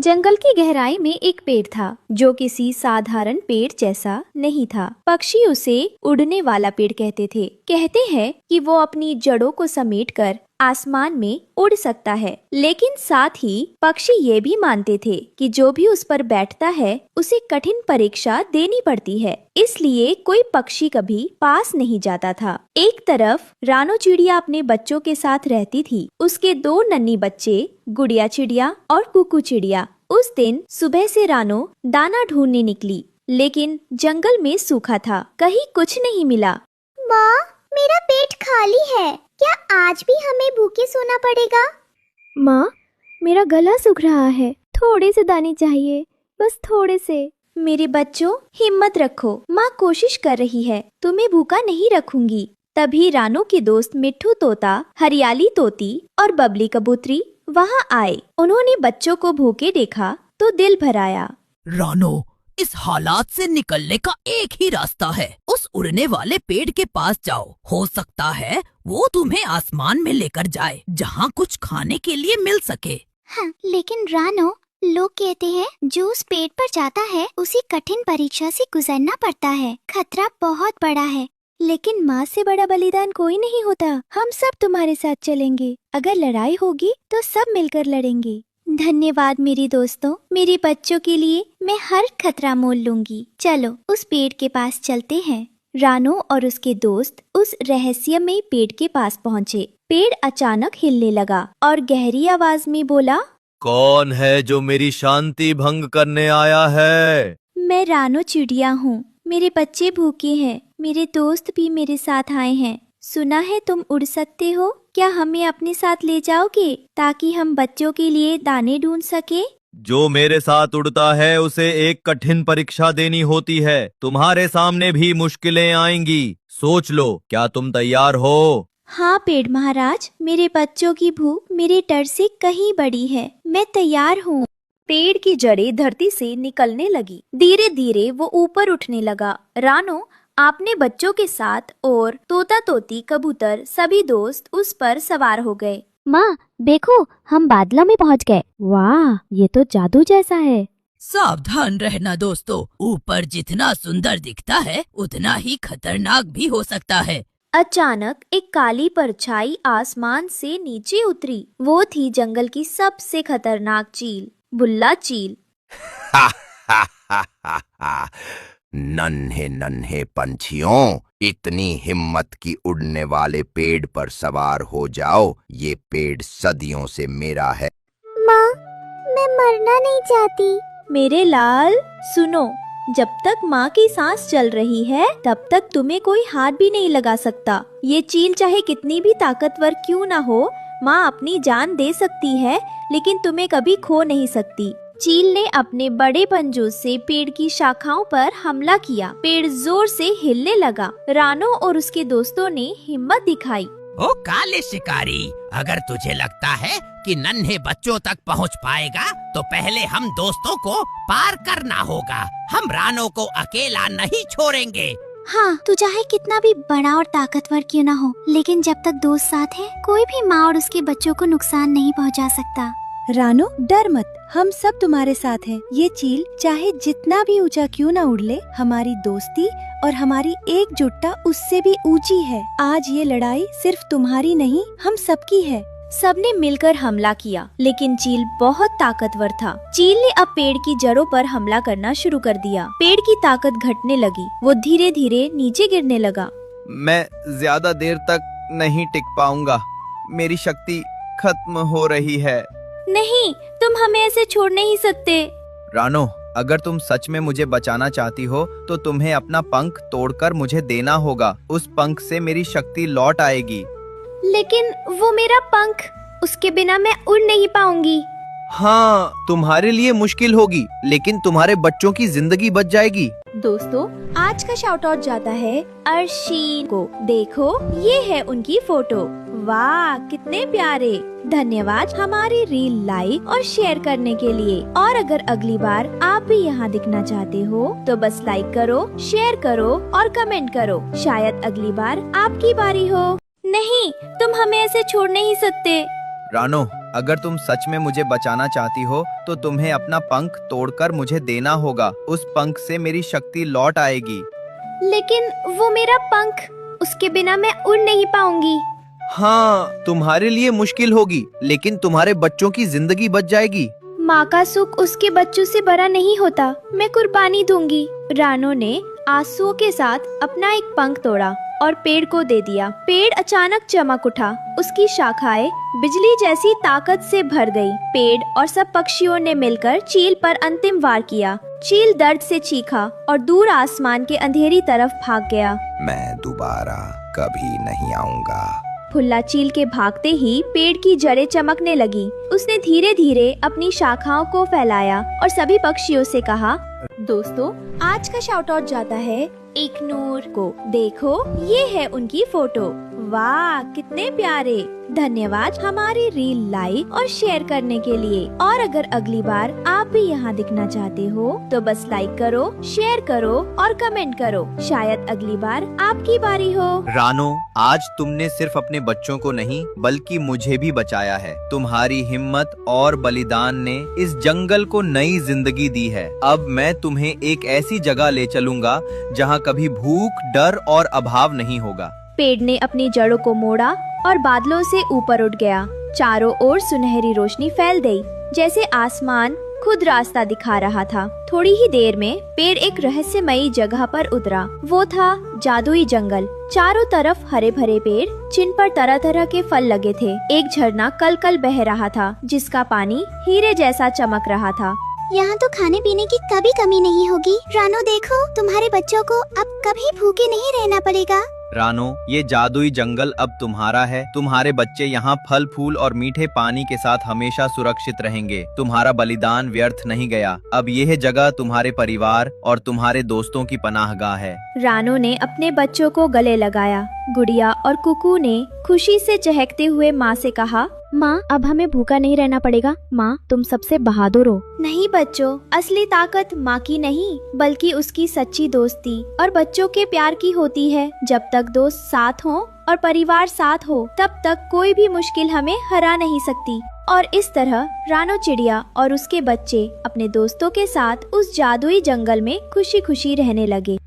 जंगल की गहराई में एक पेड़ था जो किसी साधारण पेड़ जैसा नहीं था। पक्षी उसे उड़ने वाला पेड़ कहते थे। कहते हैं कि वो अपनी जड़ों को समेटकर आसमान में उड़ सकता है, लेकिन साथ ही पक्षी ये भी मानते थे कि जो भी उस पर बैठता है उसे कठिन परीक्षा देनी पड़ती है, इसलिए कोई पक्षी कभी पास नहीं जाता था। एक तरफ रानो चिड़िया अपने बच्चों के साथ रहती थी। उसके दो नन्ही बच्चे गुड़िया चिड़िया और कुकू चिड़िया। उस दिन सुबह से रानो दाना ढूंढने निकली, लेकिन जंगल में सूखा था, कहीं कुछ नहीं मिला। माँ, मेरा पेट खाली है, क्या आज भी हमें भूखे सोना पड़ेगा? माँ, मेरा गला सूख रहा है, थोड़े से दाने चाहिए, बस थोड़े से। मेरे बच्चों, हिम्मत रखो, माँ कोशिश कर रही है, तुम्हें भूखा नहीं रखूंगी। तभी रानो के दोस्त मिट्ठू तोता, हरियाली तोती और बबली कबूतरी वहाँ आए। उन्होंने बच्चों को भूखे देखा तो दिल भर आया। रानो, इस हालात से निकलने का एक ही रास्ता है, उस उड़ने वाले पेड़ के पास जाओ। हो सकता है वो तुम्हें आसमान में लेकर जाए, जहाँ कुछ खाने के लिए मिल सके। हाँ, लेकिन रानो, लोग कहते हैं जो उस पेड़ पर जाता है उसे कठिन परीक्षा से गुजरना पड़ता है। खतरा बहुत बड़ा है। लेकिन माँ से बड़ा बलिदान कोई नहीं होता। हम सब तुम्हारे साथ चलेंगे। अगर लड़ाई होगी तो सब मिलकर लड़ेंगे। धन्यवाद मेरे दोस्तों, मेरे बच्चों के लिए मैं हर खतरा मोल लूंगी। चलो उस पेड़ के पास चलते हैं। रानो और उसके दोस्त उस रहस्यमय पेड़ के पास पहुँचे। पेड़ अचानक हिलने लगा और गहरी आवाज में बोला, कौन है जो मेरी शांति भंग करने आया है? मैं रानो चिड़िया हूँ। मेरे बच्चे भूखे हैं, मेरे दोस्त भी मेरे साथ आए हैं। सुना है तुम उड़ सकते हो, क्या हमें अपने साथ ले जाओगे ताकि हम बच्चों के लिए दाने ढूंढ सके? जो मेरे साथ उड़ता है उसे एक कठिन परीक्षा देनी होती है। तुम्हारे सामने भी मुश्किलें आएंगी, सोच लो, क्या तुम तैयार हो? हाँ पेड़ महाराज, मेरे बच्चों की भूख मेरे डर से कहीं बड़ी है, मैं तैयार हूँ। पेड़ की जड़ें धरती से निकलने लगी। धीरे धीरे वो ऊपर उठने लगा। रानो अपने बच्चों के साथ और तोता तोती कबूतर सभी दोस्त उस पर सवार हो गए। माँ देखो, हम बादलों में पहुँच गए। वाह, ये तो जादू जैसा है। सावधान रहना दोस्तों, ऊपर जितना सुंदर दिखता है उतना ही खतरनाक भी हो सकता है। अचानक एक काली परछाई आसमान से नीचे उतरी। वो थी जंगल की सबसे खतरनाक चील, बुल्ला चील। नन्हे नन्हे पंछियों, इतनी हिम्मत की उड़ने वाले पेड़ पर सवार हो जाओ। ये पेड़ सदियों से मेरा है। माँ, मैं मरना नहीं चाहती। मेरे लाल सुनो, जब तक माँ की सांस चल रही है तब तक तुम्हें कोई हाथ भी नहीं लगा सकता। ये चील चाहे कितनी भी ताकतवर क्यों ना हो, माँ अपनी जान दे सकती है लेकिन तुम्हें कभी खो नहीं सकती। चील ने अपने बड़े पंजों से पेड़ की शाखाओं पर हमला किया। पेड़ जोर से हिलने लगा। रानो और उसके दोस्तों ने हिम्मत दिखाई। ओ काले शिकारी, अगर तुझे लगता है कि नन्हे बच्चों तक पहुंच पाएगा तो पहले हम दोस्तों को पार करना होगा। हम रानो को अकेला नहीं छोड़ेंगे। हाँ, तू चाहे कितना भी बड़ा और ताकतवर क्यों ना हो, लेकिन जब तक दोस्त साथ है, कोई भी माँ और उसके बच्चों को नुकसान नहीं पहुँचा सकता। रानो डर मत, हम सब तुम्हारे साथ हैं। ये चील चाहे जितना भी ऊंचा क्यों ना उड़ ले, हमारी दोस्ती और हमारी एकजुटता उससे भी ऊंची है। आज ये लड़ाई सिर्फ तुम्हारी नहीं, हम सबकी है। सबने मिलकर हमला किया, लेकिन चील बहुत ताकतवर था। चील ने अब पेड़ की जड़ों पर हमला करना शुरू कर दिया। पेड़ की ताकत घटने लगी, वो धीरे धीरे नीचे गिरने लगा। मैं ज्यादा देर तक नहीं टिक पाऊंगा, मेरी शक्ति खत्म हो रही है। नहीं, तुम हमें ऐसे छोड़ नहीं सकते। रानो, अगर तुम सच में मुझे बचाना चाहती हो तो तुम्हें अपना पंख तोड़कर मुझे देना होगा। उस पंख से मेरी शक्ति लौट आएगी। लेकिन वो मेरा पंख, उसके बिना मैं उड़ नहीं पाऊंगी। हाँ, तुम्हारे लिए मुश्किल होगी, लेकिन तुम्हारे बच्चों की जिंदगी बच जाएगी। दोस्तों, आज का शाउट आउट जाता है अर्शीन को। देखो, ये है उनकी फोटो। वाह, कितने प्यारे। धन्यवाद हमारी रील लाइक और शेयर करने के लिए। और अगर अगली बार आप भी यहाँ दिखना चाहते हो तो बस लाइक करो, शेयर करो और कमेंट करो। शायद अगली बार आपकी बारी हो। नहीं, तुम हमें ऐसे छोड़ नहीं सकते। रानो, अगर तुम सच में मुझे बचाना चाहती हो तो तुम्हें अपना पंख तोड़कर मुझे देना होगा। उस पंख से मेरी शक्ति लौट आएगी। लेकिन वो मेरा पंख, उसके बिना मैं उड़ नहीं पाऊंगी। हाँ, तुम्हारे लिए मुश्किल होगी, लेकिन तुम्हारे बच्चों की जिंदगी बच जाएगी। माँ का सुख उसके बच्चों से बड़ा नहीं होता, मैं कुर्बानी दूंगी। रानो ने आंसुओं के साथ अपना एक पंख तोड़ा और पेड़ को दे दिया। पेड़ अचानक चमक उठा, उसकी शाखाएं बिजली जैसी ताकत से भर गई। पेड़ और सब पक्षियों ने मिलकर चील पर अंतिम वार किया। चील दर्द से चीखा और दूर आसमान के अंधेरी तरफ भाग गया। मैं दोबारा कभी नहीं आऊंगा। फुल्ला चील के भागते ही पेड़ की जड़ें चमकने लगी। उसने धीरे धीरे अपनी शाखाओं को फैलाया और सभी पक्षियों से कहा, दोस्तों, आज का शाउट आउट जाता है एक नूर को। देखो, ये है उनकी फोटो। वाह, कितने प्यारे। धन्यवाद हमारी रील लाइक और शेयर करने के लिए। और अगर अगली बार आप भी यहाँ दिखना चाहते हो तो बस लाइक करो, शेयर करो और कमेंट करो। शायद अगली बार आपकी बारी हो। रानो, आज तुमने सिर्फ अपने बच्चों को नहीं बल्कि मुझे भी बचाया है। तुम्हारी हिम्मत और बलिदान ने इस जंगल को नई जिंदगी दी है। अब मैं तुम्हें एक ऐसी जगह ले चलूंगा जहाँ कभी भूख, डर और अभाव नहीं होगा। पेड़ ने अपनी जड़ों को मोड़ा और बादलों से ऊपर उठ गया। चारों ओर सुनहरी रोशनी फैल गई, जैसे आसमान खुद रास्ता दिखा रहा था। थोड़ी ही देर में पेड़ एक रहस्यमयी जगह पर उतरा। वो था जादुई जंगल। चारों तरफ हरे भरे पेड़, जिन पर तरह तरह के फल लगे थे। एक झरना कल कल बह रहा था, जिसका पानी हीरे जैसा चमक रहा था। यहाँ तो खाने पीने की कभी कमी नहीं होगी। रानो, देखो, तुम्हारे बच्चों को अब कभी भूखे नहीं रहना पड़ेगा। रानो, ये जादुई जंगल अब तुम्हारा है। तुम्हारे बच्चे यहाँ फल फूल और मीठे पानी के साथ हमेशा सुरक्षित रहेंगे। तुम्हारा बलिदान व्यर्थ नहीं गया। अब यह जगह तुम्हारे परिवार और तुम्हारे दोस्तों की पनाहगाह है। रानो ने अपने बच्चों को गले लगाया। गुड़िया और कुकू ने खुशी से चहकते हुए माँ से कहा, माँ, अब हमें भूखा नहीं रहना पड़ेगा। माँ, तुम सबसे बहादुर हो। नहीं बच्चों, असली ताकत माँ की नहीं बल्कि उसकी सच्ची दोस्ती और बच्चों के प्यार की होती है। जब तक दोस्त साथ हों और परिवार साथ हो, तब तक कोई भी मुश्किल हमें हरा नहीं सकती। और इस तरह रानो चिड़िया और उसके बच्चे अपने दोस्तों के साथ उस जादुई जंगल में खुशी खुशी रहने लगे।